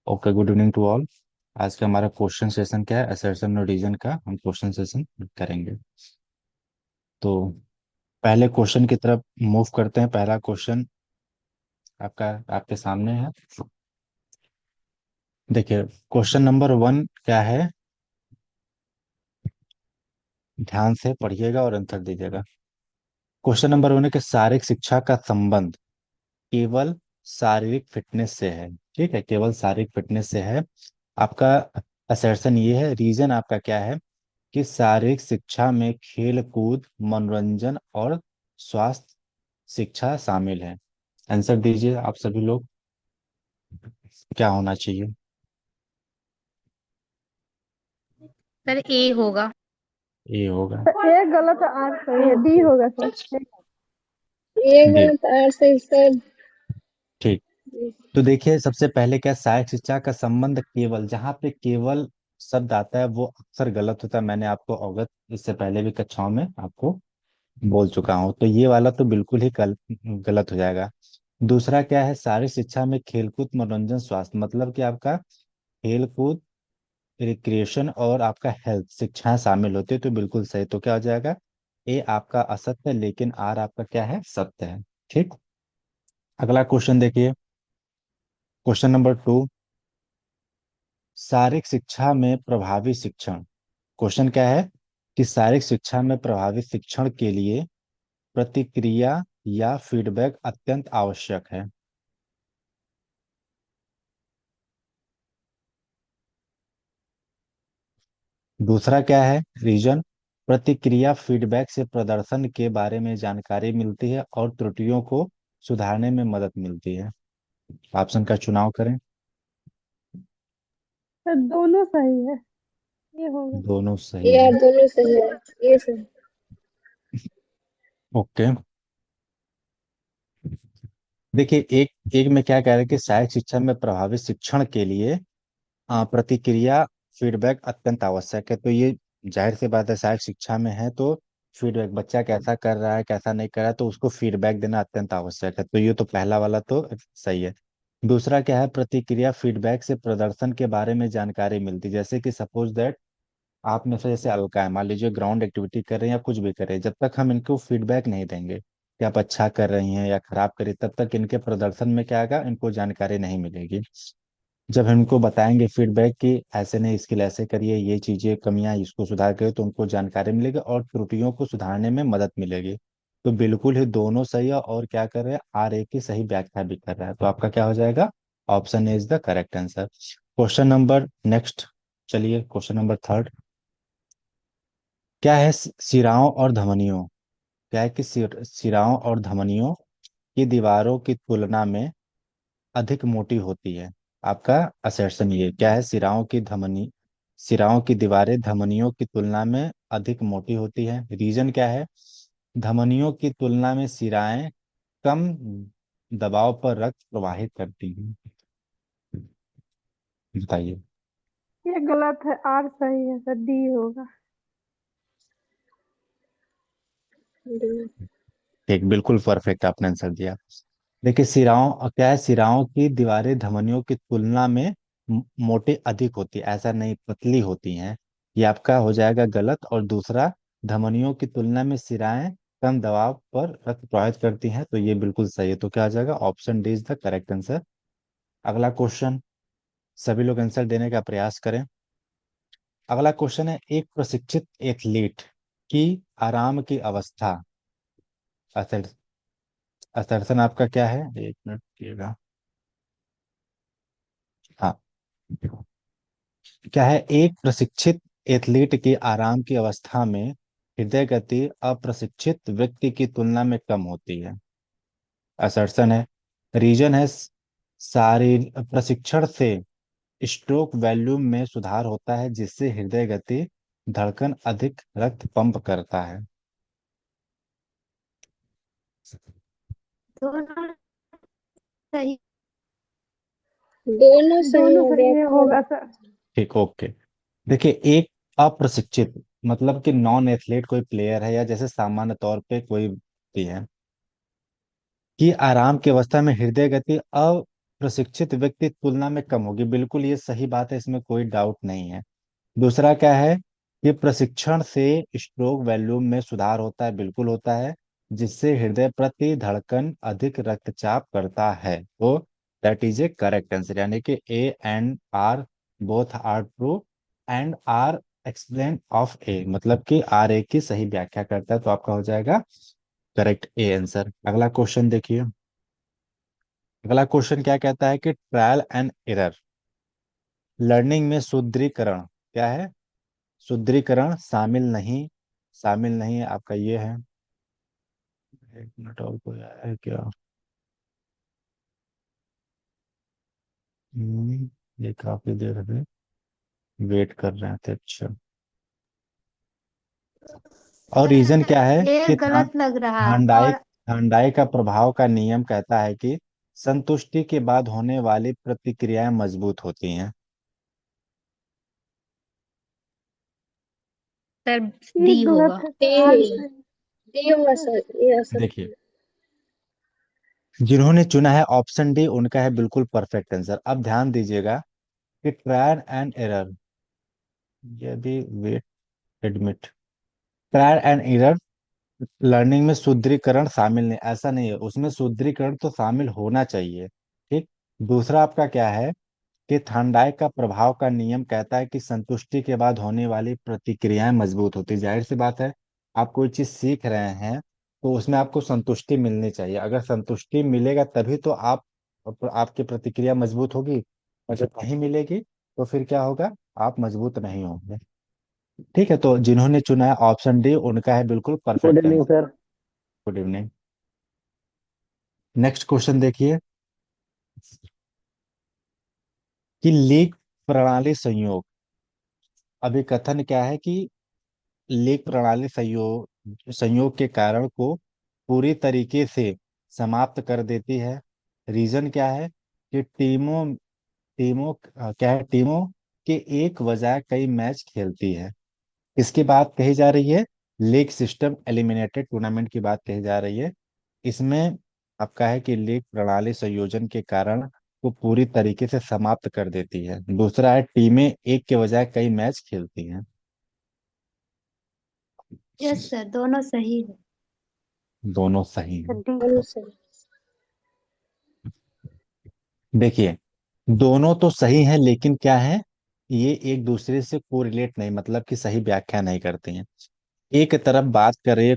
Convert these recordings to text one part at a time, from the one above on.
Okay, good evening to all. आज का हमारा क्वेश्चन सेशन क्या है? असर्शन और रीजन का हम क्वेश्चन सेशन करेंगे। तो पहले क्वेश्चन की तरफ मूव करते हैं। पहला क्वेश्चन आपका आपके सामने है। देखिए, क्वेश्चन नंबर 1 क्या है? ध्यान से पढ़िएगा और आंसर दीजिएगा। क्वेश्चन नंबर 1 है कि शारीरिक शिक्षा का संबंध केवल शारीरिक फिटनेस से है। ठीक है, केवल शारीरिक फिटनेस से है। आपका असर्शन ये है। रीजन आपका क्या है? कि शारीरिक शिक्षा में खेल कूद, मनोरंजन और स्वास्थ्य शिक्षा शामिल है। आंसर दीजिए आप सभी लोग, क्या होना चाहिए? सर ए होगा। ए होगा। ए गलत है, आर सही है, डी होगा सर। ये डी। गलत आर सही सर। ठीक। तो देखिए, सबसे पहले क्या, सहायक शिक्षा का संबंध केवल, जहाँ पे केवल शब्द आता है वो अक्सर गलत होता है। मैंने आपको अवगत इससे पहले भी कक्षाओं में आपको बोल चुका हूँ। तो ये वाला तो बिल्कुल ही गलत हो जाएगा। दूसरा क्या है? शारीरिक शिक्षा में खेलकूद, मनोरंजन, स्वास्थ्य, मतलब कि आपका खेलकूद, रिक्रिएशन और आपका हेल्थ शिक्षाएं शामिल होती है। तो बिल्कुल सही। तो क्या हो जाएगा? ए आपका असत्य है, लेकिन आर आपका क्या है? सत्य है। ठीक। अगला क्वेश्चन देखिए, क्वेश्चन नंबर 2। शारीरिक शिक्षा में प्रभावी शिक्षण। क्वेश्चन क्या है? कि शारीरिक शिक्षा में प्रभावी शिक्षण के लिए प्रतिक्रिया या फीडबैक अत्यंत आवश्यक है। दूसरा क्या है? रीजन, प्रतिक्रिया फीडबैक से प्रदर्शन के बारे में जानकारी मिलती है और त्रुटियों को सुधारने में मदद मिलती है। ऑप्शन का चुनाव करें। सर दोनों सही है, ये होगा। दोनों सही है। यार दोनों सही है। ये सही। ओके। देखिए, एक एक में क्या कह रहे हैं कि सहायक शिक्षा में प्रभावित शिक्षण के लिए प्रतिक्रिया फीडबैक अत्यंत आवश्यक है। तो ये जाहिर सी बात है, सहायक शिक्षा में है तो फीडबैक, बच्चा कैसा कर रहा है कैसा नहीं कर रहा है तो उसको फीडबैक देना अत्यंत आवश्यक है। तो ये तो पहला वाला तो सही है। दूसरा क्या है? प्रतिक्रिया फीडबैक से प्रदर्शन के बारे में जानकारी मिलती है। जैसे कि सपोज दैट आप में से जैसे अलका है, मान लीजिए ग्राउंड एक्टिविटी कर रहे हैं या कुछ भी कर रहे हैं, जब तक हम इनको फीडबैक नहीं देंगे कि आप अच्छा कर रही हैं या खराब करिए, तब तक इनके प्रदर्शन में क्या आएगा? इनको जानकारी नहीं मिलेगी। जब हम इनको बताएंगे फीडबैक कि ऐसे नहीं, स्किल ऐसे करिए, ये चीजें कमियां इसको सुधार करिए, तो उनको जानकारी मिलेगी और त्रुटियों को सुधारने में मदद मिलेगी। तो बिल्कुल ही दोनों सही है। और क्या कर रहे हैं? आर ए की सही व्याख्या भी कर रहा है। तो आपका क्या हो जाएगा? Option A is the correct answer. Question number next, चलिए क्वेश्चन नंबर 3। क्या है शिराओं और धमनियों? क्या है कि शिराओं और धमनियों की दीवारों की तुलना में अधिक मोटी होती है। आपका असर्शन ये क्या है? सिराओं की दीवारें धमनियों की तुलना में अधिक मोटी होती है। रीजन क्या है? धमनियों की तुलना में सिराएं कम दबाव पर रक्त प्रवाहित करती हैं। बताइए। ये गलत है, आर सही है सर, डी होगा। एक बिल्कुल परफेक्ट आपने आंसर दिया। देखिए, सिराओं क्या है? सिराओं की दीवारें धमनियों की तुलना में मोटे अधिक होती है, ऐसा नहीं, पतली होती हैं। ये आपका हो जाएगा गलत। और दूसरा, धमनियों की तुलना में सिराएं कम दबाव पर रक्त प्रवाहित करती हैं। तो ये बिल्कुल सही है। तो क्या आ जाएगा? Option D is the correct answer. अगला क्वेश्चन, सभी लोग आंसर देने का प्रयास करें। अगला क्वेश्चन है, एक प्रशिक्षित एथलीट की आराम की अवस्था। असर्शन आपका क्या है? एक मिनट रुकिएगा। हाँ, क्या है? एक प्रशिक्षित एथलीट की आराम की अवस्था में हृदय गति अप्रशिक्षित व्यक्ति की तुलना में कम होती है। असर्शन है। रीजन है, शारीर प्रशिक्षण से स्ट्रोक वॉल्यूम में सुधार होता है, जिससे हृदय गति, धड़कन अधिक रक्त पंप करता है। दोनों सही। दोनों सही दोनों हो सही गया है, पूरा। होगा सर। ठीक, ओके। देखिए, एक अप्रशिक्षित मतलब कि नॉन एथलीट कोई प्लेयर है, या जैसे सामान्य तौर पे कोई भी है, कि आराम की अवस्था में हृदय गति प्रशिक्षित व्यक्ति की तुलना में कम होगी, बिल्कुल ये सही बात है, इसमें कोई डाउट नहीं है। दूसरा क्या है कि प्रशिक्षण से स्ट्रोक वॉल्यूम में सुधार होता है, बिल्कुल होता है, जिससे हृदय प्रति धड़कन अधिक रक्तचाप करता है। तो that is a correct answer, यानी कि A and R both are true and R explain of A, मतलब कि आर ए की सही व्याख्या करता है, तो आपका हो जाएगा करेक्ट ए आंसर। अगला क्वेश्चन देखिए। अगला क्वेश्चन क्या कहता है कि ट्रायल एंड एरर लर्निंग में सुदृढ़ीकरण क्या है, सुदृढ़ीकरण शामिल नहीं, शामिल नहीं है आपका ये है। एक मिनट और कोई आया है क्या? ये काफी देर से वेट कर रहे थे, अच्छा। और रीजन क्या है ये कि गलत लग रहा है थांडाई और थांडाई का प्रभाव का नियम कहता है कि संतुष्टि के बाद होने वाली प्रतिक्रियाएं मजबूत होती हैं। सर ये डी गलत होगा। है डी सर, आर है, सही डी होगा सर, ये असर। देखिए, जिन्होंने चुना है ऑप्शन डी उनका है बिल्कुल परफेक्ट आंसर। अब ध्यान दीजिएगा कि ट्रायल एंड एरर, ये भी वेट एडमिट, ट्रायल एंड एरर लर्निंग में सुदृढ़ीकरण शामिल नहीं, ऐसा नहीं है, उसमें सुदृढ़ीकरण तो शामिल होना चाहिए। ठीक। दूसरा आपका क्या है कि थांडाई का प्रभाव का नियम कहता है कि संतुष्टि के बाद होने वाली प्रतिक्रियाएं मजबूत होती, जाहिर सी बात है, आप कोई चीज सीख रहे हैं तो उसमें आपको संतुष्टि मिलनी चाहिए, अगर संतुष्टि मिलेगा तभी तो आपकी प्रतिक्रिया मजबूत होगी, और जब नहीं मिलेगी तो फिर क्या होगा, आप मजबूत नहीं होंगे। ठीक है, तो जिन्होंने चुना है ऑप्शन डी उनका है बिल्कुल good perfect evening answer. Sir. Good evening. Next question देखिए कि लीक प्रणाली संयोग, अभी कथन क्या है कि लीक प्रणाली संयोग संयोग के कारण को पूरी तरीके से समाप्त कर देती है। रीजन क्या है कि टीमों क्या है, टीमों के एक बजाय कई मैच खेलती है। इसकी बात कही जा रही है, लीग सिस्टम एलिमिनेटेड टूर्नामेंट की बात कही जा रही है। इसमें आपका है कि लीग प्रणाली संयोजन के कारण को पूरी तरीके से समाप्त कर देती है। दूसरा है टीमें एक के बजाय कई मैच खेलती हैं। यस सर, दोनों सही है। दोनों सही है, हैं। डी। दोनों सही। देखिए, दोनों तो सही हैं, लेकिन क्या है, ये एक दूसरे से कोरिलेट नहीं, मतलब कि सही व्याख्या नहीं करती हैं। एक तरफ बात करें,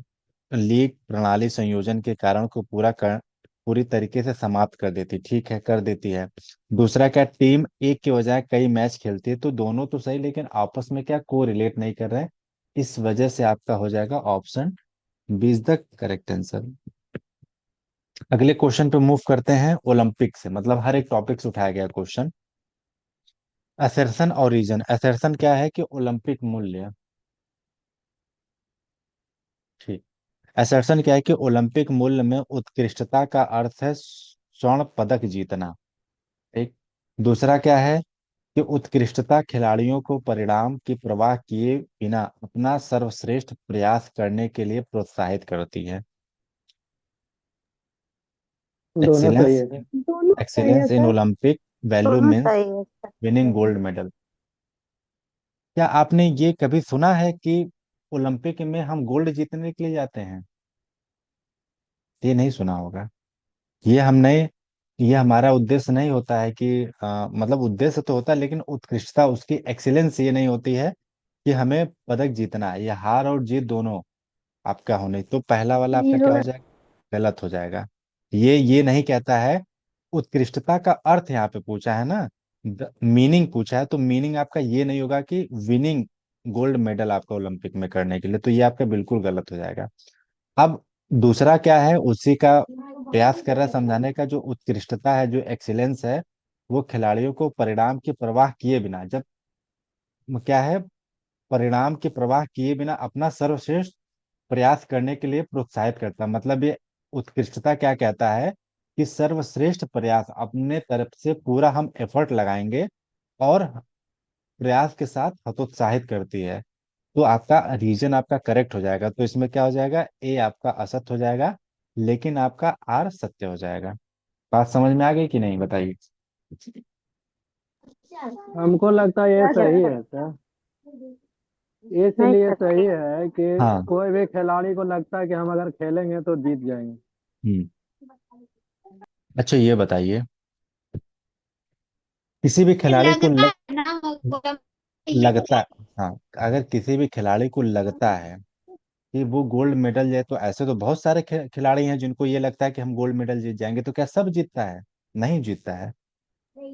लीग प्रणाली संयोजन के कारण को पूरी तरीके से समाप्त कर देती, ठीक है कर देती है। दूसरा क्या, टीम एक के बजाय कई मैच खेलती है, तो दोनों तो सही लेकिन आपस में क्या को रिलेट नहीं कर रहे हैं। इस वजह से आपका हो जाएगा option B is the correct answer. अगले क्वेश्चन पे मूव करते हैं, ओलंपिक से मतलब हर एक टॉपिक से उठाया गया क्वेश्चन। असर्शन और रीजन, असर्शन क्या है कि ओलंपिक मूल्य, ठीक, असर्शन क्या है कि ओलंपिक मूल्य में उत्कृष्टता का अर्थ है स्वर्ण पदक जीतना। एक। दूसरा क्या है कि उत्कृष्टता खिलाड़ियों को परिणाम की परवाह किए बिना अपना सर्वश्रेष्ठ प्रयास करने के लिए प्रोत्साहित करती है। दोनों सही एक्सीलेंस, है सर। दोनों सही है excellence in sir, Olympic value दोनों मीन्स सही है सर। Winning gold medal. क्या आपने ये कभी सुना है कि ओलंपिक में हम गोल्ड जीतने के लिए जाते हैं? ये नहीं सुना होगा। ये हमने ये हमारा उद्देश्य नहीं होता है कि मतलब उद्देश्य तो होता है लेकिन उत्कृष्टता उसकी एक्सीलेंस ये नहीं होती है कि हमें पदक जीतना है। ये हार और जीत दोनों आपका होने, तो पहला वाला आपका क्या जीरो। हो जाएगा, गलत हो जाएगा। ये नहीं कहता है। उत्कृष्टता का अर्थ यहाँ पे पूछा है ना, मीनिंग पूछा है, तो मीनिंग आपका ये नहीं होगा कि विनिंग गोल्ड मेडल आपका ओलंपिक में करने के लिए, तो ये आपका बिल्कुल गलत हो जाएगा। अब दूसरा क्या है, उसी का प्रयास कर रहा है समझाने का, जो उत्कृष्टता है जो एक्सीलेंस है वो खिलाड़ियों को परिणाम की परवाह किए बिना, जब क्या है, परिणाम की परवाह किए बिना अपना सर्वश्रेष्ठ प्रयास करने के लिए प्रोत्साहित करता है। मतलब ये उत्कृष्टता क्या कहता है कि सर्वश्रेष्ठ प्रयास, अपने तरफ से पूरा हम एफर्ट लगाएंगे और प्रयास के साथ हतोत्साहित करती है। तो आपका रीजन आपका करेक्ट हो जाएगा, तो इसमें क्या हो जाएगा, ए आपका असत्य हो जाएगा, लेकिन आपका आर सत्य हो जाएगा। बात समझ में आ गई कि नहीं बताइए। हमको लगता है ये क्या सही सर? है सर। नहीं इसलिए सर, सही ठीक। है कि हाँ। कोई भी खिलाड़ी को लगता है कि हम अगर खेलेंगे तो जीत जाएंगे। हम्म। अच्छा ये बताइए, किसी भी खिलाड़ी को लगता है ना वो ये लगता, हाँ, अगर किसी भी खिलाड़ी को लगता है कि वो गोल्ड मेडल जाए, तो ऐसे तो बहुत सारे खिलाड़ी हैं जिनको ये लगता है कि हम गोल्ड मेडल जीत जाएंगे, तो क्या सब जीतता है? नहीं जीतता है।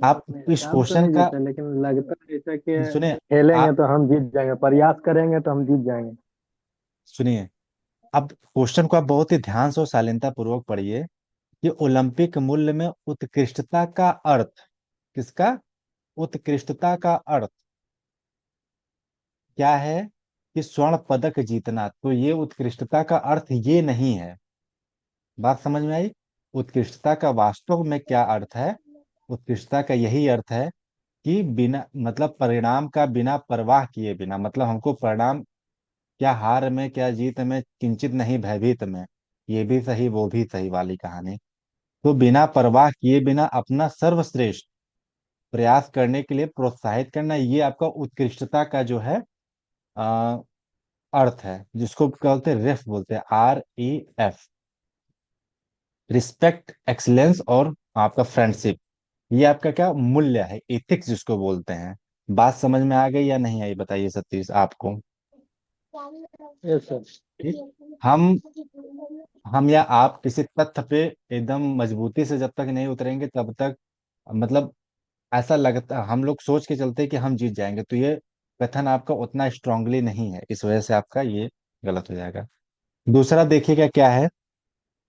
आप नहीं, इस सब तो क्वेश्चन नहीं का जीते लेकिन लगता है जैसा कि सुने, खेलेंगे आप तो हम जीत जाएंगे, प्रयास करेंगे तो हम जीत जाएंगे। सुनिए, अब क्वेश्चन को आप बहुत ही ध्यान से और शालीनता पूर्वक पढ़िए कि ओलंपिक मूल्य में उत्कृष्टता का अर्थ, किसका? उत्कृष्टता का अर्थ क्या है? कि स्वर्ण पदक जीतना। तो ये उत्कृष्टता का अर्थ ये नहीं है। बात समझ में आई? उत्कृष्टता का वास्तव में क्या अर्थ है? उत्कृष्टता का यही अर्थ है कि बिना मतलब परिणाम का बिना परवाह किए बिना, मतलब हमको परिणाम, क्या हार में क्या जीत में किंचित नहीं भयभीत में, ये भी सही वो भी सही वाली कहानी। तो बिना परवाह किए बिना अपना सर्वश्रेष्ठ प्रयास करने के लिए प्रोत्साहित करना, ये आपका उत्कृष्टता का जो है आ, अर्थ है, जिसको क्या बोलते हैं? रेफ बोलते हैं, REF। रिस्पेक्ट, एक्सीलेंस और आपका फ्रेंडशिप, ये आपका क्या मूल्य है, एथिक्स जिसको बोलते हैं। बात समझ में आ गई या नहीं आई, बताइए सतीश आपको। Yes sir. ठीक। हम हम या आप किसी तथ्य पे एकदम मजबूती से जब तक नहीं उतरेंगे तब तक, मतलब ऐसा लगता, हम लोग सोच के चलते हैं कि हम जीत जाएंगे, तो ये कथन आपका उतना स्ट्रांगली नहीं है, इस वजह से आपका ये गलत हो जाएगा। दूसरा देखिएगा क्या है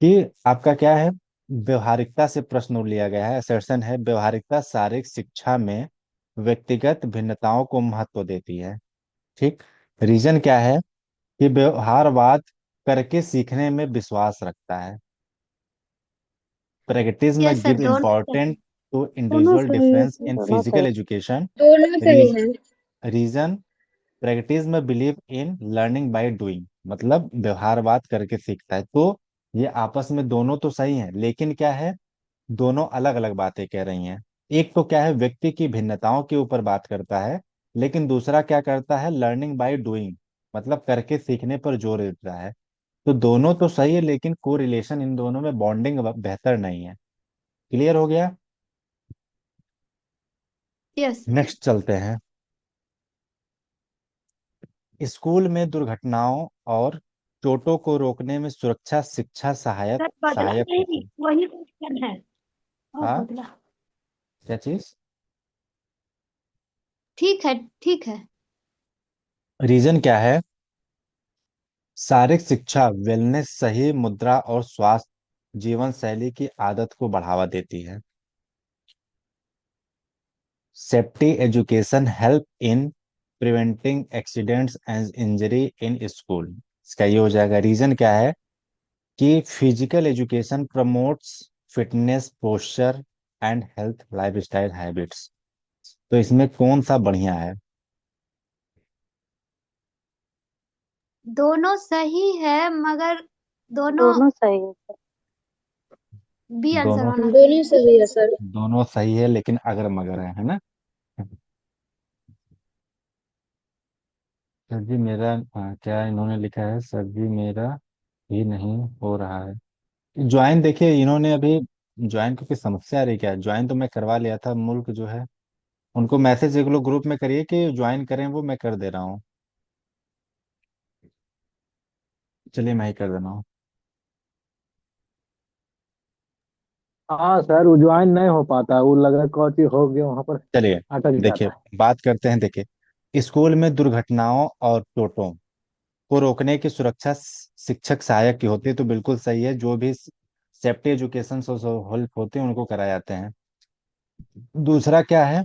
कि आपका क्या है, व्यवहारिकता से प्रश्न लिया गया है, असर्शन है, व्यवहारिकता शारीरिक शिक्षा में व्यक्तिगत भिन्नताओं को महत्व देती है। ठीक। रीजन क्या है? कि व्यवहारवाद करके सीखने में विश्वास रखता है। प्रैग्मेटिज्म यस सर, गिव दोनों सही। इम्पोर्टेंट टू दोनों इंडिविजुअल सही है डिफरेंस सर, इन दोनों फिजिकल सही। एजुकेशन। दोनों सही है। Reason, pragmatism believe in learning by doing, मतलब व्यवहारवाद करके सीखता है। तो ये आपस में दोनों तो सही हैं, लेकिन क्या है, दोनों अलग अलग बातें कह रही हैं। एक तो क्या है, व्यक्ति की भिन्नताओं के ऊपर बात करता है, लेकिन दूसरा क्या करता है, लर्निंग बाय डूइंग, मतलब करके सीखने पर जोर देता है। तो दोनों तो सही है, लेकिन कोरिलेशन इन दोनों में, बॉन्डिंग बेहतर नहीं है। क्लियर हो गया? यस। नेक्स्ट चलते हैं। स्कूल में दुर्घटनाओं और चोटों को रोकने में सुरक्षा शिक्षा सहायक सर बदला सहायक नहीं, होती है। वही क्वेश्चन है। और हाँ, बदला। क्या चीज? ठीक है, ठीक है। रीजन क्या है? शारीरिक शिक्षा वेलनेस, सही मुद्रा और स्वास्थ्य जीवन शैली की आदत को बढ़ावा देती है। Safety education help in preventing accidents and injury in school. इसका ये हो जाएगा। रीजन क्या है? कि physical education promotes fitness, posture and health lifestyle habits. तो इसमें कौन सा बढ़िया है? दोनों सही है मगर दोनों दोनों सही है सर। बी आंसर दोनों होना चाहिए। दोनों सही है सर। दोनों सही है, लेकिन अगर मगर है ना। सर जी मेरा, क्या इन्होंने लिखा है, सर जी मेरा ही नहीं हो रहा है ज्वाइन। देखिए इन्होंने अभी ज्वाइन की कोई समस्या आ रही क्या? ज्वाइन तो मैं करवा लिया था, मुल्क जो है उनको मैसेज एक लोग ग्रुप में करिए कि ज्वाइन करें, वो मैं कर दे रहा हूँ। चलिए मैं ही कर दे रहा हूँ। हाँ सर, वो ज्वाइन नहीं हो पाता, वो लगा कोची हो गया वहां पर, चलिए अटक देखिए, जाता है। बात करते हैं। देखिए, स्कूल में दुर्घटनाओं और चोटों को रोकने की सुरक्षा शिक्षक सहायक की होती है, तो बिल्कुल सही है। जो भी सेफ्टी एजुकेशन हेल्प होते हैं उनको कराए जाते हैं। दूसरा क्या है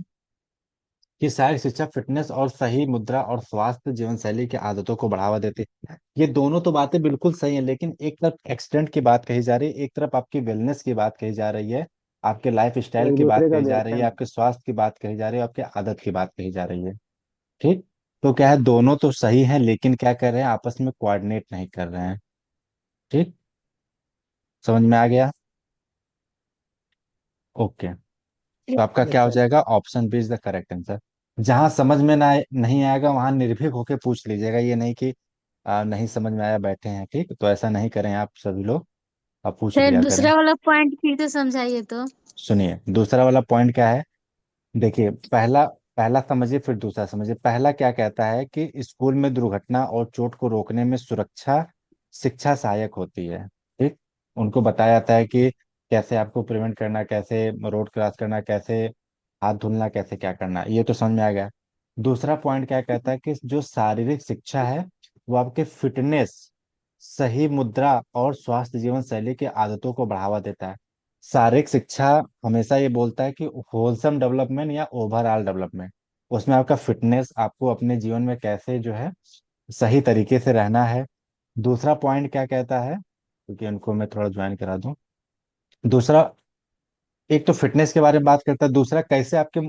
कि शारीरिक शिक्षा फिटनेस और सही मुद्रा और स्वास्थ्य जीवन शैली की आदतों को बढ़ावा देती है। ये दोनों तो बातें बिल्कुल सही हैं, लेकिन एक तरफ एक्सीडेंट की बात कही जा रही है, एक तरफ आपकी वेलनेस की बात कही जा रही है, आपके लाइफ स्टाइल एक की बात दूसरे का कही जा रही है, देखें। आपके स्वास्थ्य की बात कही जा रही है, आपके आदत की बात कही जा रही है। ठीक। तो क्या है, दोनों तो सही हैं, लेकिन क्या कर रहे हैं, आपस में कोऑर्डिनेट नहीं कर रहे हैं। ठीक। समझ में आ गया? ओके। तो आपका क्या हो जाएगा, option B is the correct answer. जहां समझ में ना नहीं आएगा वहां निर्भीक होकर पूछ लीजिएगा, ये नहीं कि नहीं समझ में आया बैठे हैं, ठीक, तो ऐसा नहीं करें आप सभी लोग, आप पूछ सर लिया करें। दूसरा वाला पॉइंट फिर से समझाइए तो। सुनिए दूसरा वाला पॉइंट क्या है। देखिए पहला पहला समझिए फिर दूसरा समझिए। पहला क्या कहता है कि स्कूल में दुर्घटना और चोट को रोकने में सुरक्षा शिक्षा सहायक होती है, ठीक। उनको बताया जाता है कि कैसे आपको प्रिवेंट करना, कैसे रोड क्रॉस करना, कैसे हाथ धुलना, कैसे क्या करना, ये तो समझ में आ गया। दूसरा पॉइंट क्या कहता है कि जो शारीरिक शिक्षा है वो आपके फिटनेस, सही मुद्रा और स्वास्थ्य जीवन शैली की आदतों को बढ़ावा देता है। शारीरिक शिक्षा हमेशा ये बोलता है कि होलसम डेवलपमेंट या ओवरऑल डेवलपमेंट, उसमें आपका फिटनेस, आपको अपने जीवन में कैसे जो है सही तरीके से रहना है। दूसरा पॉइंट क्या कहता है, क्योंकि उनको मैं थोड़ा ज्वाइन करा दूं। दूसरा, एक तो फिटनेस के बारे में बात करता है, दूसरा कैसे आपके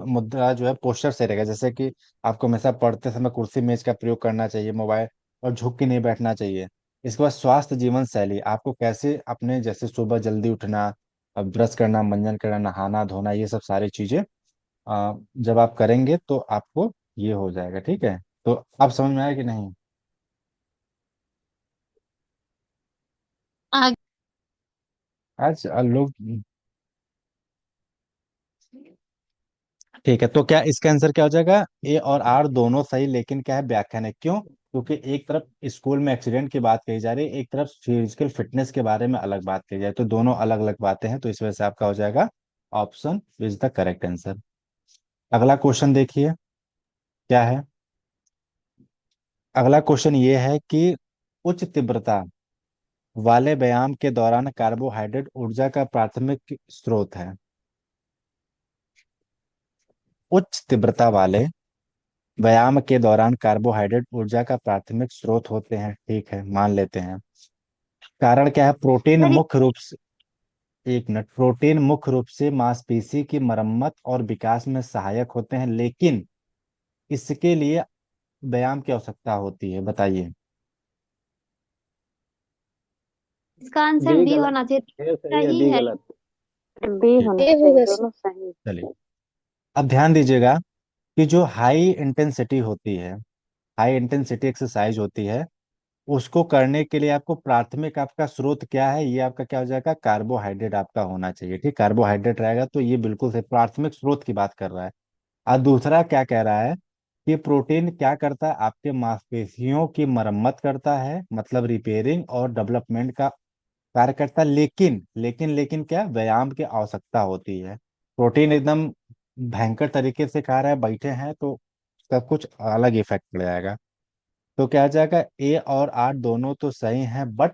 मुद्रा जो है पोस्चर से रहेगा, जैसे कि आपको हमेशा पढ़ते समय कुर्सी मेज का प्रयोग करना चाहिए, मोबाइल और झुक के नहीं बैठना चाहिए। इसके बाद स्वास्थ्य जीवन शैली, आपको कैसे अपने जैसे सुबह जल्दी उठना, ब्रश करना, मंजन करना, नहाना धोना, ये सब सारी चीजें जब आप करेंगे तो आपको ये हो जाएगा, ठीक है। तो आप समझ में आया कि नहीं। आगे। आज लोग, ठीक है, तो क्या इसका आंसर क्या हो जाएगा, ए और आर दोनों सही, लेकिन क्या है व्याख्यान है, क्यों, क्योंकि एक तरफ स्कूल में एक्सीडेंट की बात कही जा रही है, एक तरफ फिजिकल फिटनेस के बारे में अलग बात कही जाए, तो दोनों अलग अलग बातें हैं, तो इस वजह से आपका हो जाएगा option is the correct answer. अगला क्वेश्चन देखिए क्या है। अगला क्वेश्चन ये है कि उच्च तीव्रता वाले व्यायाम के दौरान कार्बोहाइड्रेट ऊर्जा का प्राथमिक स्रोत है। उच्च तीव्रता वाले व्यायाम के दौरान कार्बोहाइड्रेट ऊर्जा का प्राथमिक स्रोत होते हैं, ठीक है, मान लेते हैं। कारण क्या है, प्रोटीन सर मुख्य रूप से, एक मिनट, प्रोटीन मुख्य रूप से मांसपेशी की मरम्मत और विकास में सहायक होते हैं, लेकिन इसके लिए व्यायाम की आवश्यकता होती है, बताइए। इसका आंसर डी बी गलत, होना चाहिए। ए सही है, सही डी है। गलत। बी ठीक, होना ए चाहिए, होगा सर। दोनों सही। चलिए, अब ध्यान दीजिएगा कि जो हाई इंटेंसिटी होती है, हाई इंटेंसिटी एक्सरसाइज होती है, उसको करने के लिए आपको प्राथमिक आपका स्रोत क्या है, ये आपका क्या हो जाएगा, कार्बोहाइड्रेट आपका होना चाहिए, ठीक, कार्बोहाइड्रेट रहेगा तो ये बिल्कुल से प्राथमिक स्रोत की बात कर रहा है। और दूसरा क्या कह रहा है कि प्रोटीन क्या करता है, आपके मांसपेशियों की मरम्मत करता है, मतलब रिपेयरिंग और डेवलपमेंट का कार्य करता है, लेकिन क्या, व्यायाम की आवश्यकता होती है। प्रोटीन एकदम भयंकर तरीके से खा रहा है, बैठे हैं, तो उसका कुछ अलग इफेक्ट पड़ जाएगा। तो क्या आ जाएगा, ए और आर दोनों तो सही हैं, बट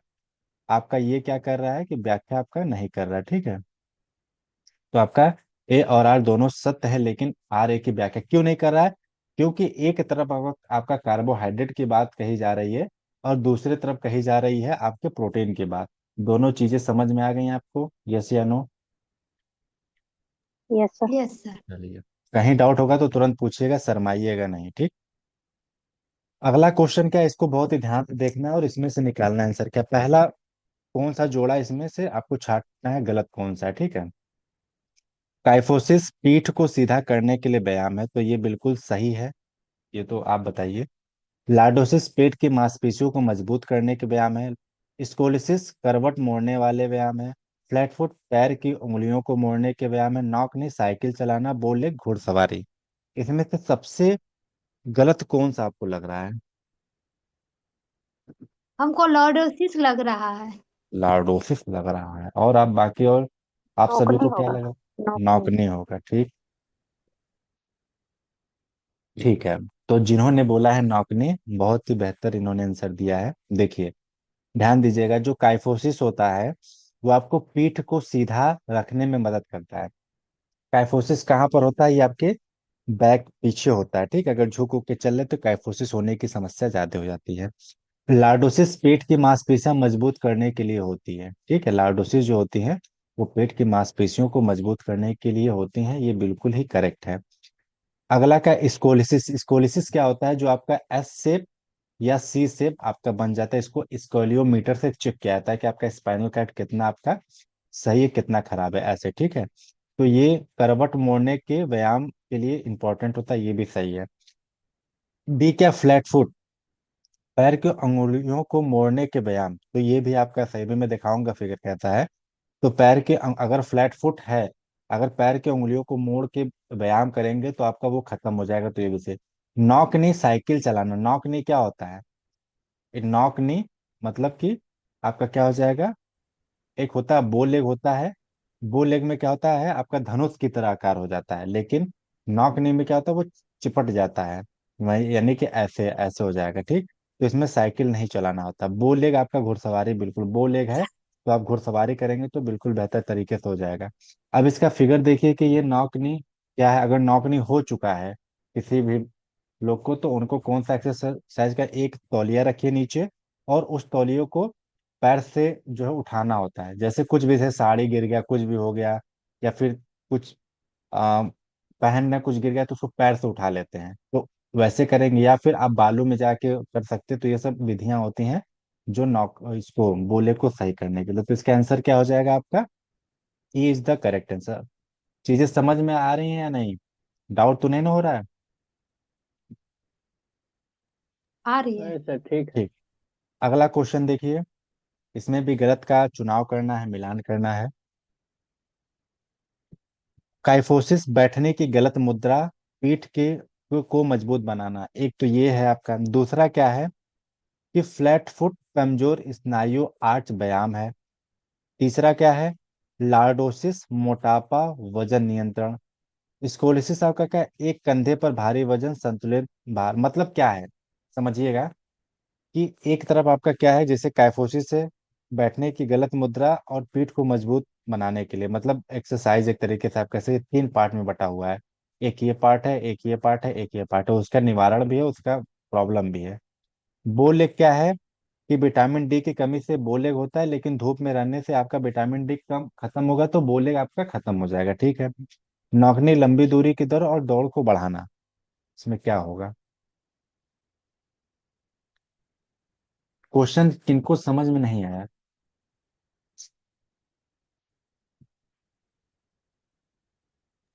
आपका ये क्या कर रहा है कि व्याख्या आपका नहीं कर रहा है, ठीक है। तो आपका ए और आर दोनों सत्य है, लेकिन आर ए की व्याख्या क्यों नहीं कर रहा है, क्योंकि एक तरफ आपका कार्बोहाइड्रेट की बात कही जा रही है और दूसरी तरफ कही जा रही है आपके प्रोटीन की बात। दोनों चीजें समझ में आ गई आपको, यस या no. Yes sir. Yes sir. चलिए, कहीं डाउट होगा तो तुरंत पूछिएगा, शर्माइएगा नहीं, ठीक। अगला क्वेश्चन क्या है, इसको बहुत ही ध्यान से देखना है और इसमें से निकालना है आंसर क्या, पहला कौन सा जोड़ा इसमें से आपको छांटना है, गलत कौन सा है, ठीक है। काइफोसिस पीठ को सीधा करने के लिए व्यायाम है, तो ये बिल्कुल सही है, ये तो आप बताइए। लार्डोसिस पेट की मांसपेशियों को मजबूत करने के व्यायाम है। स्कोलिसिस करवट मोड़ने वाले व्यायाम है। फ्लैट फुट पैर की उंगलियों को मोड़ने के व्यायाम है। नॉक ने साइकिल चलाना, बोल लेग घुड़सवारी। इसमें से सबसे गलत कौन सा आपको लग रहा है। हमको लॉर्डोसिस लग रहा है। लार्डोसिस लग रहा है, और आप बाकी, और आप सभी नौकनी को क्या होगा। लगा। नौकनी। नॉक नहीं होगा, ठीक, ठीक है। तो जिन्होंने बोला है नौकनी, बहुत ही बेहतर इन्होंने आंसर दिया है। देखिए ध्यान दीजिएगा, जो काइफोसिस होता है वो आपको पीठ को सीधा रखने में मदद करता है। काइफोसिस कहाँ पर होता है, ये आपके बैक पीछे होता है, ठीक, अगर झुक उक के चल रहे तो काइफोसिस होने की समस्या ज्यादा हो जाती है। लार्डोसिस पेट की मांसपेशियां मजबूत करने के लिए होती है, ठीक है, लार्डोसिस जो होती है वो पेट की मांसपेशियों को मजबूत करने के लिए होती हैं, ये बिल्कुल ही करेक्ट है। अगला का स्कोलिसिस, स्कोलिसिस क्या होता है, जो आपका एस शेप या सी शेप आपका बन जाता है, इसको स्कोलियोमीटर से चेक किया जाता है कि आपका स्पाइनल कॉर्ड कितना आपका सही है, कितना खराब है, ऐसे, ठीक है। तो ये करवट मोड़ने के व्यायाम के लिए इंपॉर्टेंट होता है, ये भी सही है। बी क्या, फ्लैट फुट, पैर की अंगुलियों को मोड़ने के व्यायाम, तो ये भी आपका सही, भी मैं दिखाऊंगा फिगर कहता है। तो पैर के अगर फ्लैट फुट है, अगर पैर की उंगलियों को मोड़ के व्यायाम करेंगे तो आपका वो खत्म हो जाएगा, तो ये भी सही। नौकनी साइकिल चलाना, नौकनी क्या होता है? नौकनी मतलब कि आपका क्या हो जाएगा, एक होता है बो लेग होता है। बो लेग में क्या होता है, आपका धनुष की तरह आकार हो जाता है, लेकिन नॉकनी में क्या होता है, वो चिपट जाता है, वही यानी कि ऐसे ऐसे हो जाएगा, ठीक। तो इसमें साइकिल नहीं चलाना होता। बो लेग आपका घुड़सवारी, बिल्कुल बो लेग है तो आप घुड़सवारी करेंगे तो बिल्कुल बेहतर तरीके से हो जाएगा। अब इसका फिगर देखिए कि ये नौकनी क्या है। अगर नौकनी हो चुका है किसी भी लोग को, तो उनको कौन सा एक्सरसाइज का, एक तौलिया रखिए नीचे, और उस तौलियो को पैर से जो है उठाना होता है। जैसे कुछ भी, जैसे साड़ी गिर गया, कुछ भी हो गया, या फिर कुछ आ, पहन में कुछ गिर गया, तो उसको पैर से उठा लेते हैं, तो वैसे करेंगे। या फिर आप बालू में जाके कर सकते हैं। तो ये सब विधियां होती हैं जो नॉक इसको बोले को सही करने के लिए। तो इसका आंसर क्या हो जाएगा आपका? E is the correct answer. चीजें समझ में आ रही हैं या नहीं? डाउट तो नहीं ना हो रहा है? आ रही है। नहीं सर, ठीक है। ठीक। अगला क्वेश्चन देखिए, इसमें भी गलत का चुनाव करना है, मिलान करना है। काइफोसिस, बैठने की गलत मुद्रा, पीठ के को मजबूत बनाना, एक तो ये है आपका। दूसरा क्या है कि फ्लैट फुट कमजोर स्नायु आर्च व्यायाम है। तीसरा क्या है, लॉर्डोसिस मोटापा वजन नियंत्रण। स्कोलिसिस आपका क्या है? एक कंधे पर भारी वजन संतुलित भार, मतलब क्या है समझिएगा कि एक तरफ आपका क्या है, जैसे काइफोसिस है, बैठने की गलत मुद्रा और पीठ को मजबूत बनाने के लिए, मतलब एक्सरसाइज एक तरीके से आप कैसे तीन पार्ट में बटा हुआ है। एक ये पार्ट है, एक ये पार्ट है, एक ये पार्ट है, उसका निवारण भी है, उसका प्रॉब्लम भी है। बोलेग क्या है कि विटामिन डी की कमी से बोलेग होता है, लेकिन धूप में रहने से आपका विटामिन डी कम खत्म होगा, तो बोलेग आपका खत्म हो जाएगा, ठीक है। नौकनी लंबी दूरी की दौड़ और दौड़ को बढ़ाना, इसमें क्या होगा? क्वेश्चन किनको समझ में नहीं आया?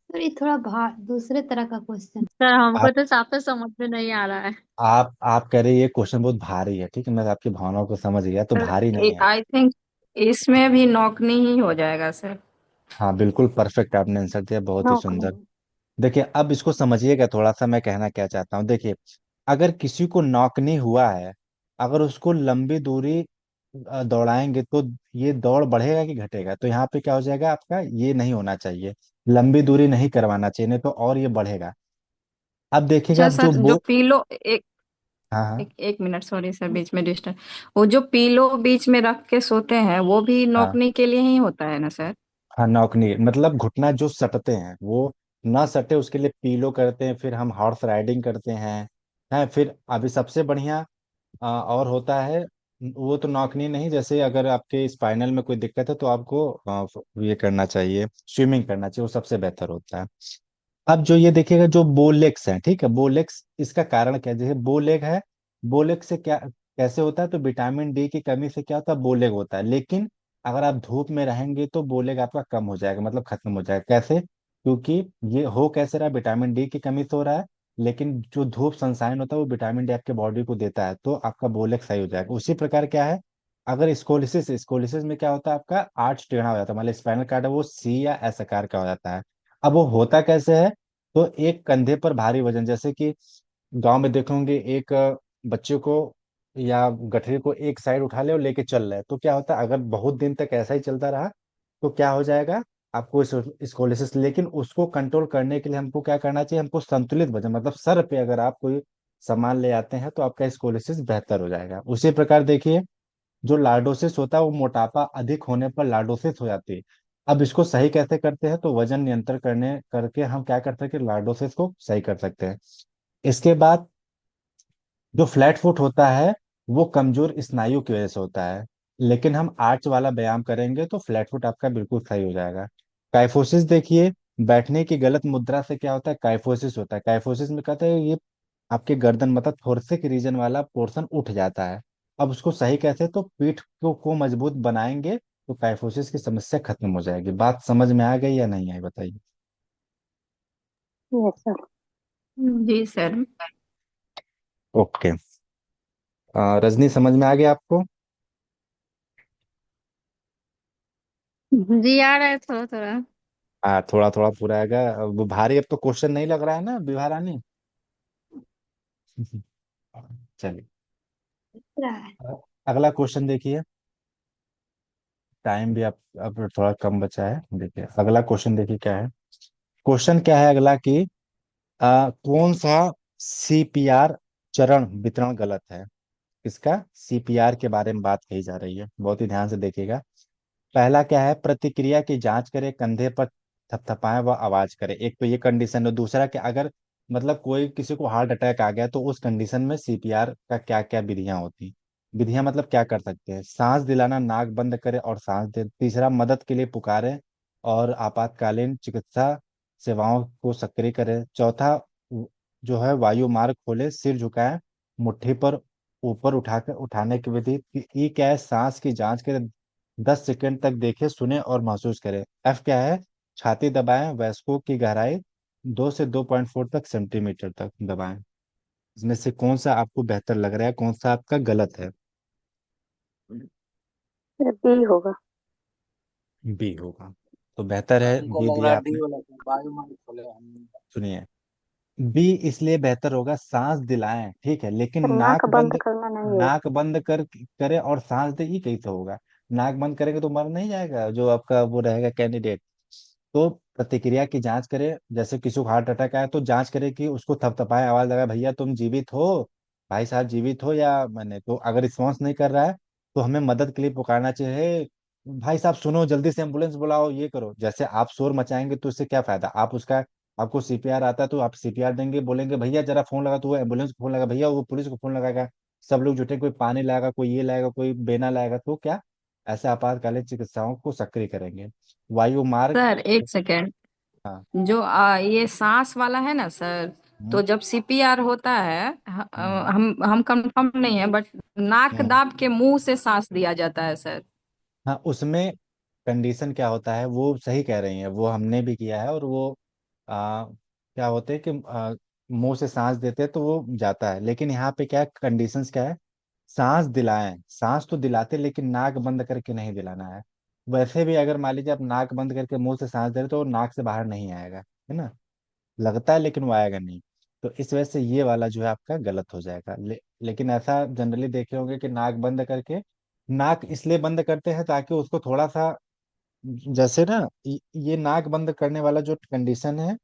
सर ये थोड़ा दूसरे तरह का क्वेश्चन। सर हमको आप तो साफ से समझ में नहीं आ रहा है। आप कह रहे हैं ये क्वेश्चन बहुत भारी है, ठीक है, मैं आपकी भावनाओं को समझ गया, तो सर भारी नहीं है। आई थिंक इसमें भी नौकनी ही हो जाएगा सर। हाँ बिल्कुल परफेक्ट आपने आंसर दिया, बहुत ही सुंदर। नौकरी। देखिए अब इसको समझिएगा थोड़ा सा, मैं कहना क्या चाहता हूँ, देखिए अगर किसी को नॉकनी हुआ है, अगर उसको लंबी दूरी दौड़ाएंगे तो ये दौड़ बढ़ेगा कि घटेगा? तो यहाँ पे क्या हो जाएगा आपका, ये नहीं होना चाहिए, लंबी दूरी नहीं करवाना चाहिए, नहीं तो और ये बढ़ेगा। अब देखिएगा, अच्छा अब जो सर, जो बो पीलो एक हाँ हाँ एक मिनट, सॉरी सर, बीच में डिस्टर्ब। वो जो पीलो बीच में रख के सोते हैं वो भी हाँ नौकनी के लिए ही होता है ना सर? हाँ, नौकनी मतलब घुटना जो सटते हैं वो ना सटे, उसके लिए पीलो करते हैं, फिर हम हॉर्स राइडिंग करते हैं फिर अभी सबसे बढ़िया और होता है, वो तो नौकनी नहीं, जैसे अगर आपके स्पाइनल में कोई दिक्कत है तो आपको ये करना चाहिए, स्विमिंग करना चाहिए, वो सबसे बेहतर होता है। अब जो ये देखिएगा, जो बोलेक्स है, ठीक है, बोलेक्स इसका कारण क्या है? जैसे बोलेग है, बोलेग से क्या कैसे होता है, तो विटामिन डी की कमी से क्या होता है, बोलेग होता है। लेकिन अगर आप धूप में रहेंगे तो बोलेग आपका कम हो जाएगा, मतलब खत्म हो जाएगा। कैसे? क्योंकि ये हो कैसे रहा है, विटामिन डी की कमी से हो रहा है, लेकिन जो धूप सनसाइन होता है वो विटामिन डी आपके बॉडी को देता है, तो आपका बोलेग सही हो जाएगा। उसी प्रकार क्या है, अगर स्कोलिसिस, स्कोलिसिस में क्या होता है, आपका आर्च टेढ़ा हो जाता है, मतलब स्पाइनल कार्ड है वो सी या एस आकार का हो जाता है। अब वो होता कैसे है, तो एक कंधे पर भारी वजन, जैसे कि गांव में देखोगे एक बच्चे को या गठरी को एक साइड उठा ले और लेके चल रहे हैं, तो क्या होता है, अगर बहुत दिन तक ऐसा ही चलता रहा तो क्या हो जाएगा, आपको स्कोलिसिस। लेकिन उसको कंट्रोल करने के लिए हमको क्या करना चाहिए, हमको संतुलित वजन, मतलब सर पे अगर आप कोई सामान ले आते हैं तो आपका स्कोलिसिस बेहतर हो जाएगा। उसी प्रकार देखिए, जो लार्डोसिस होता है वो मोटापा अधिक होने पर लार्डोसिस हो जाती है। अब इसको सही कैसे करते हैं, तो वजन नियंत्रण करने करके हम क्या करते हैं कि लार्डोसिस को सही कर सकते हैं। इसके बाद जो फ्लैट फुट होता है वो कमजोर स्नायु की वजह से होता है, लेकिन हम आर्च वाला व्यायाम करेंगे तो फ्लैट फुट आपका बिल्कुल सही हो जाएगा। काइफोसिस देखिए, बैठने की गलत मुद्रा से क्या होता है, काइफोसिस होता है। काइफोसिस में कहते हैं ये आपके गर्दन मतलब थोरसिक रीजन वाला पोर्शन उठ जाता है। अब उसको सही कैसे, तो पीठ को मजबूत बनाएंगे तो काइफोसिस की समस्या खत्म हो जाएगी। बात समझ में आ गई या नहीं आई, बताइए। Yes sir. जी सर। ओके। रजनी, समझ में आ गया आपको? जी आ रहा है थोड़ा थोड़ा। थोड़ा थोड़ा पूरा आएगा। वो भारी अब तो क्वेश्चन नहीं लग रहा है ना विभा रानी? चलिए, रहा है। अगला क्वेश्चन देखिए। टाइम भी अब थोड़ा कम बचा है। देखिए अगला क्वेश्चन, देखिए क्या है। क्वेश्चन क्या है अगला कि कौन सा सीपीआर चरण वितरण गलत है? किसका सीपीआर के बारे में बात कही जा रही है, बहुत ही ध्यान से देखिएगा। पहला क्या है, प्रतिक्रिया की जांच करे, कंधे पर थपथपाएं व आवाज करे। एक तो ये कंडीशन है। दूसरा कि अगर मतलब कोई किसी को हार्ट अटैक आ गया तो उस कंडीशन में सीपीआर का क्या क्या विधियां होती। विधियां मतलब क्या कर सकते हैं, सांस दिलाना, नाक बंद करे और सांस दे। तीसरा, मदद के लिए पुकारे और आपातकालीन चिकित्सा सेवाओं को सक्रिय करे। चौथा, जो है वायु मार्ग खोले, सिर झुकाए, मुट्ठी पर ऊपर उठाने की विधि। ई क्या है, सांस की जांच करे, 10 सेकंड तक देखे, सुने और महसूस करें। एफ क्या है, छाती दबाएं, वयस्कों की गहराई 2 से 2.4 तक सेंटीमीटर तक दबाएं। इसमें से कौन सा आपको बेहतर लग रहा है, कौन सा आपका गलत है? सर बी होगा। बी होगा। तो बेहतर है हमको बी लग दिया रहा है डी आपने। वाला था, वायुमंडल खोले हम। सुनिए, बी इसलिए बेहतर होगा, सांस दिलाएं ठीक है, लेकिन सर नाक बंद करना नहीं है। नाक बंद कर करे और सांस दे, ये कैसे होगा? नाक बंद करेंगे तो मर नहीं जाएगा जो आपका वो रहेगा कैंडिडेट। तो प्रतिक्रिया की जांच करे, जैसे किसी को हार्ट अटैक आया तो जांच करे कि उसको थपथपाए, आवाज लगाए, भैया तुम जीवित हो, भाई साहब जीवित हो या मैंने। तो अगर रिस्पॉन्स नहीं कर रहा है तो हमें मदद के लिए पुकारना चाहिए, "हे, भाई साहब सुनो, जल्दी से एम्बुलेंस बुलाओ, ये करो।" जैसे आप शोर मचाएंगे तो इससे क्या फायदा? आप उसका, आपको सीपीआर आता है तो आप सीपीआर देंगे, बोलेंगे भैया जरा फोन लगा, तो वो एम्बुलेंस को फोन लगा, भैया वो पुलिस को फोन लगाएगा। सब लोग जुटे, कोई पानी लाएगा, कोई ये लाएगा, कोई बेना लाएगा, तो क्या ऐसे आपातकालीन चिकित्साओं को सक्रिय करेंगे। वायु मार्ग। सर एक सेकेंड। हाँ। जो ये सांस वाला है ना सर, हम्म, तो जब सीपीआर होता है हम्म, हम कंफर्म नहीं है, बट नाक हम्म। दाब के मुंह से सांस दिया जाता है सर। हाँ, उसमें कंडीशन क्या होता है, वो सही कह रही हैं, वो हमने भी किया है। और वो क्या होते हैं कि मुंह से सांस देते हैं तो वो जाता है। लेकिन यहाँ पे क्या कंडीशंस क्या है, सांस दिलाएं, सांस तो दिलाते लेकिन नाक बंद करके नहीं दिलाना है। वैसे भी अगर मान लीजिए आप नाक बंद करके मुंह से सांस दे रहे हो तो वो नाक से बाहर नहीं आएगा, है ना, लगता है लेकिन वो आएगा नहीं। तो इस वजह से ये वाला जो है आपका गलत हो जाएगा। लेकिन ऐसा जनरली देखे होंगे कि नाक बंद करके, नाक इसलिए बंद करते हैं ताकि उसको थोड़ा सा, जैसे ना, ये नाक बंद करने वाला जो कंडीशन है,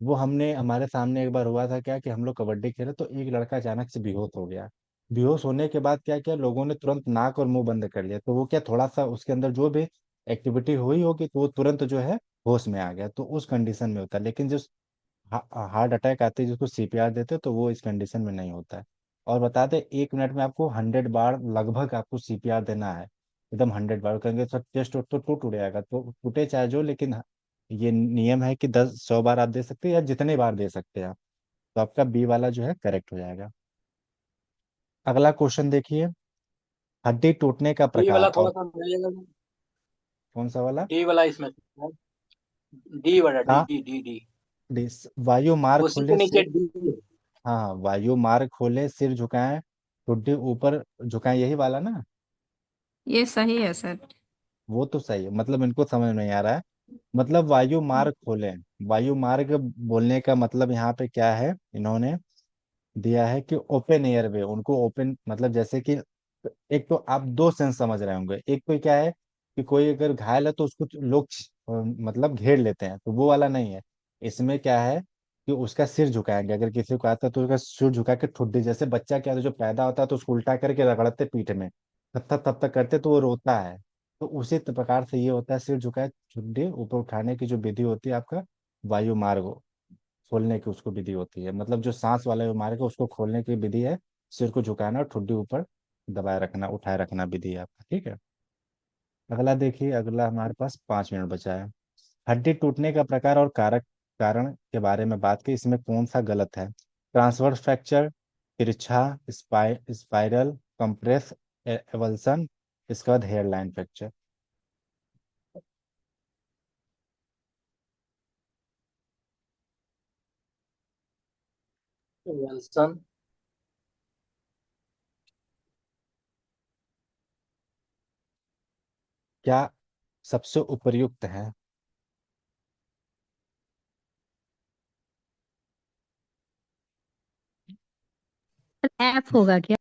वो हमने, हमारे सामने एक बार हुआ था क्या कि हम लोग कबड्डी खेले तो एक लड़का अचानक से बेहोश हो गया। बेहोश होने के बाद क्या किया लोगों ने, तुरंत नाक और मुंह बंद कर लिया। तो वो क्या, थोड़ा सा उसके अंदर जो भी एक्टिविटी हुई होगी तो वो तुरंत जो है होश में आ गया। तो उस कंडीशन में होता है। लेकिन जो हार्ट अटैक आते हैं जिसको सीपीआर देते हैं तो वो इस कंडीशन में नहीं होता है। और बता दें, 1 मिनट में आपको 100 बार लगभग आपको सीपीआर देना है। एकदम 100 बार करेंगे तो टेस्ट तो टूट उड़ जाएगा, तो टूटे चाहे जो, लेकिन ये नियम है कि 10 100 बार आप दे सकते हैं या जितने बार दे सकते हैं आप। तो आपका बी वाला जो है करेक्ट हो जाएगा। अगला क्वेश्चन देखिए, हड्डी टूटने का डी प्रकार वाला थोड़ा और। सा मिलेगा। कौन सा वाला? डी वाला इसमें डी वाला, डी हाँ, डी डी डी। वायु मार्ग उसी के खोले नीचे सिर। डी है। हाँ, वायु मार्ग खोले, सिर झुकाएं, ठुड्डी ऊपर झुकाएं, यही वाला ना? ये सही है सर। वो तो सही है, मतलब इनको समझ नहीं आ रहा है। मतलब वायु मार्ग खोलें, वायु मार्ग बोलने का मतलब यहाँ पे क्या है, इन्होंने दिया है कि ओपन एयर वे, उनको ओपन मतलब जैसे कि, एक तो आप दो सेंस समझ रहे होंगे। एक तो क्या है कि कोई अगर घायल है तो उसको लोग मतलब घेर लेते हैं, तो वो वाला नहीं है। इसमें क्या है कि उसका सिर झुकाएंगे, अगर किसी को आता है तो उसका सिर झुका के ठुड्डी, जैसे बच्चा क्या है जो पैदा होता है तो उसको उल्टा करके रगड़ते पीठ में, तब तक करते तो वो रोता है। तो उसी प्रकार से ये होता है, सिर झुकाए, ठुड्डी ऊपर उठाने की जो विधि होती है आपका वायु मार्ग खोलने की उसको विधि होती है। मतलब जो सांस वाला बीमारी को उसको खोलने की विधि है, सिर को झुकाना और ठुड्डी ऊपर दबाए रखना, उठाए रखना विधि है आपका, ठीक है। अगला देखिए, अगला हमारे पास 5 मिनट बचा है। हड्डी टूटने का प्रकार और कारक, कारण के बारे में बात की, इसमें कौन सा गलत है? ट्रांसवर्स फ्रैक्चर, तिरछा, स्पाइरल, कंप्रेस एवल्सन, इसके बाद हेयरलाइन फ्रैक्चर। विल्सन। क्या सबसे उपयुक्त है? एफ होगा क्या?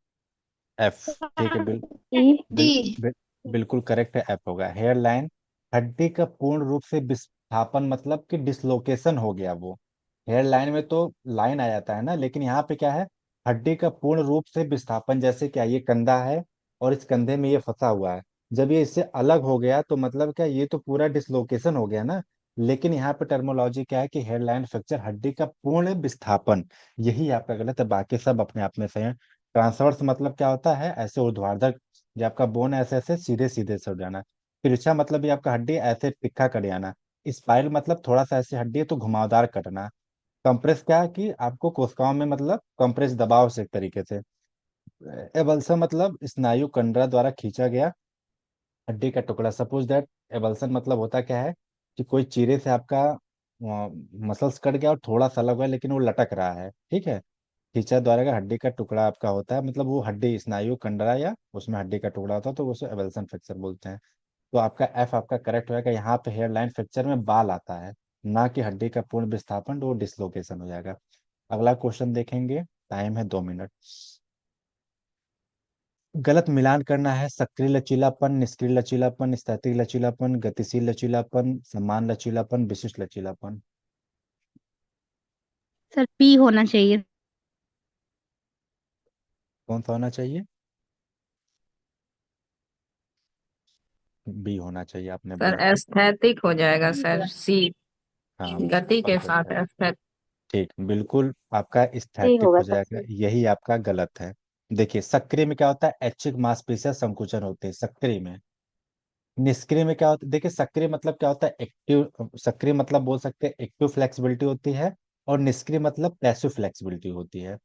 एफ। ठीक है, ई। डी। बिल, बिल, बिल्कुल करेक्ट है, एफ होगा। हेयर लाइन, हड्डी का पूर्ण रूप से विस्थापन मतलब कि डिसलोकेशन हो गया वो। हेयर लाइन में तो लाइन आ जाता है ना, लेकिन यहाँ पे क्या है, हड्डी का पूर्ण रूप से विस्थापन। जैसे क्या, ये कंधा है और इस कंधे में ये फंसा हुआ है, जब ये इससे अलग हो गया तो मतलब क्या, ये तो पूरा डिसलोकेशन हो गया ना। लेकिन यहाँ पे टर्मोलॉजी क्या है कि हेयर लाइन फ्रैक्चर हड्डी का पूर्ण विस्थापन, यही आपका गलत है, बाकी सब अपने आप में सही है। ट्रांसवर्स मतलब क्या होता है, ऐसे ऊर्ध्वाधर, ये आपका बोन ऐसे ऐसे सीधे सीधे से हो जाना। तिरछा मतलब ये आपका हड्डी ऐसे तिक्का कर जाना। स्पाइरल मतलब थोड़ा सा ऐसे हड्डी है तो घुमावदार कटना। कंप्रेस क्या है कि आपको कोशिकाओं में मतलब कंप्रेस दबाव से एक तरीके से। एबल्सन मतलब स्नायु कंडरा द्वारा खींचा गया हड्डी का टुकड़ा। सपोज दैट, एबल्सन मतलब होता क्या है कि कोई चीरे से आपका मसल्स कट गया और थोड़ा सा अलग हुआ लेकिन वो लटक रहा है, ठीक है। खींचा द्वारा का हड्डी का टुकड़ा आपका होता है, मतलब वो हड्डी स्नायु कंडरा या उसमें हड्डी का टुकड़ा होता है, तो उसे एबल्सन फ्रैक्चर बोलते हैं। तो आपका एफ आपका करेक्ट होगा। यहाँ पे हेयर लाइन फ्रैक्चर में बाल आता है, ना कि हड्डी का पूर्ण विस्थापन, तो वो डिसलोकेशन हो जाएगा। अगला क्वेश्चन देखेंगे, टाइम है 2 मिनट। गलत मिलान करना है, सक्रिय लचीलापन, निष्क्रिय लचीलापन, स्थैतिक लचीलापन, गतिशील लचीलापन, समान लचीलापन, विशिष्ट लचीलापन। सर पी होना चाहिए। कौन सा होना चाहिए? बी होना चाहिए, आपने सर बोला। एस्थेटिक हो जाएगा सर, सी। हाँ, गति के परफेक्ट साथ है। एस्थेटिक। ठीक, बिल्कुल आपका ए स्थैतिक होगा हो जाएगा, सबसे। यही आपका गलत है। देखिए, सक्रिय में क्या होता है, ऐच्छिक मांसपेशियां संकुचन होते हैं सक्रिय में। निष्क्रिय में क्या होता है, देखिए सक्रिय मतलब क्या होता है, एक्टिव। सक्रिय मतलब बोल सकते हैं एक्टिव फ्लेक्सिबिलिटी होती है, और निष्क्रिय मतलब पैसिव फ्लेक्सिबिलिटी होती है।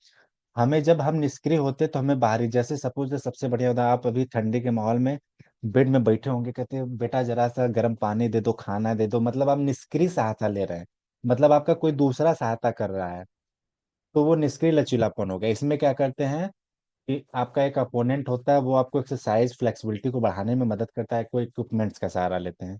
हमें जब हम निष्क्रिय होते हैं तो हमें बाहरी, जैसे सपोज सबसे बढ़िया उदाहरण, आप अभी ठंडी के माहौल में बेड में बैठे होंगे, कहते हैं बेटा जरा सा गर्म पानी दे दो, खाना दे दो, मतलब आप निष्क्रिय सहायता ले रहे हैं, मतलब आपका कोई दूसरा सहायता कर रहा है, तो वो निष्क्रिय लचीलापन हो गया। इसमें क्या करते हैं कि आपका एक अपोनेंट होता है, वो आपको एक्सरसाइज फ्लेक्सिबिलिटी को बढ़ाने में मदद करता है, कोई इक्विपमेंट्स का सहारा लेते हैं।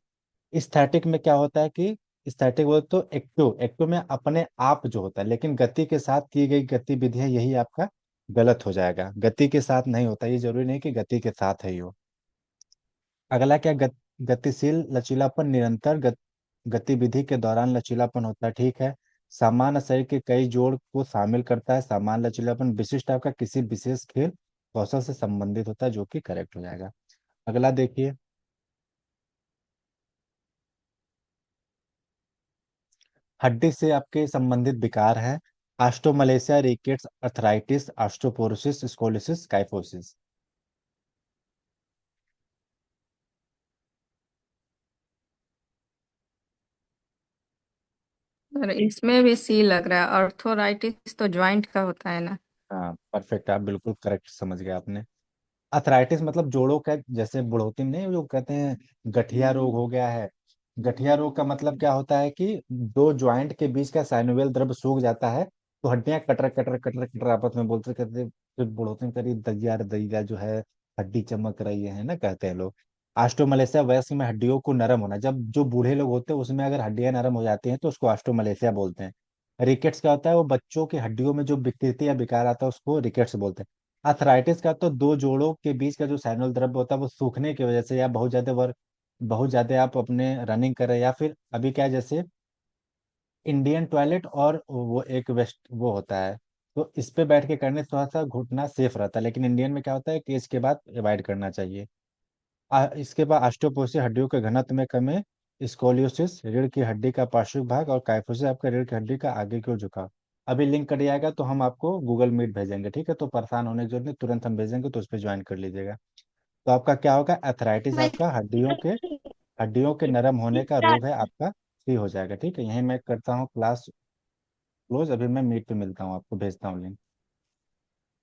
स्टैटिक में क्या होता है कि स्टैटिक बोले तो एक्टिव, एक्टिव में अपने आप जो होता है, लेकिन गति के साथ की गई गतिविधियां, यही आपका गलत हो जाएगा। गति के साथ नहीं होता, ये जरूरी नहीं कि गति के साथ है ही हो। अगला क्या, गतिशील लचीलापन निरंतर गतिविधि के दौरान लचीलापन होता है, ठीक है। सामान्य शरीर के कई जोड़ को शामिल करता है सामान्य लचीलापन। विशिष्ट आपका किसी विशेष खेल कौशल से संबंधित होता है, जो कि करेक्ट हो जाएगा। अगला देखिए, हड्डी से आपके संबंधित विकार है, osteomalacia, rickets, arthritis, osteoporosis, scoliosis, kyphosis. Sir इसमें भी सी लग रहा है, अर्थोराइटिस तो जॉइंट का होता है ना। हाँ, परफेक्ट, आप बिल्कुल करेक्ट समझ गए आपने। अर्थराइटिस मतलब जोड़ों का, जैसे बुढ़ोती में नहीं जो कहते हैं गठिया रोग हो गया है। गठिया रोग का मतलब क्या होता है कि दो ज्वाइंट के बीच का साइनोवियल द्रव्य सूख जाता है, तो हड्डियां कटर कटर कटर कटर आपस में बोलते कहते, फिर बुढ़ोती में करी दैया रे दैया जो है, हड्डी चमक रही है ना, कहते हैं लोग। ऑस्टोमलेशिया वयस्क में हड्डियों को नरम होना, जब जो बूढ़े लोग होते हैं उसमें अगर हड्डियां नरम हो जाती हैं तो उसको ऑस्टोमलेशिया बोलते हैं। रिकेट्स क्या होता है, वो बच्चों की हड्डियों में जो विकृति या विकार आता है उसको रिकेट्स बोलते हैं। अर्थराइटिस का तो दो जोड़ों के बीच का जो साइनल द्रव्य होता है वो सूखने की वजह से, या बहुत ज्यादा आप अपने रनिंग कर रहे हैं, या फिर अभी क्या है, जैसे इंडियन टॉयलेट और वो एक वेस्ट वो होता है, तो इस पे बैठ के करने से थोड़ा सा घुटना सेफ रहता है, लेकिन इंडियन में क्या होता है कि इसके बाद अवॉइड करना चाहिए। इसके बाद ऑस्टियोपोरोसिस हड्डियों के घनत्व में कमी, स्कोलियोसिस रीढ़ की हड्डी का पार्श्विक भाग, और काइफोसिस आपका रीढ़ की हड्डी का आगे की ओर झुकाव। अभी लिंक कट जाएगा तो हम आपको गूगल मीट भेजेंगे, ठीक है, तो परेशान होने की जरूरत नहीं, तुरंत हम भेजेंगे तो उस पर ज्वाइन कर लीजिएगा। तो आपका क्या होगा, एथराइटिस आपका हड्डियों के नरम होने का रोग है आपका, सही हो जाएगा। ठीक है, यहीं मैं करता हूँ क्लास क्लोज, अभी मैं मीट पे मिलता हूँ, आपको भेजता हूँ लिंक।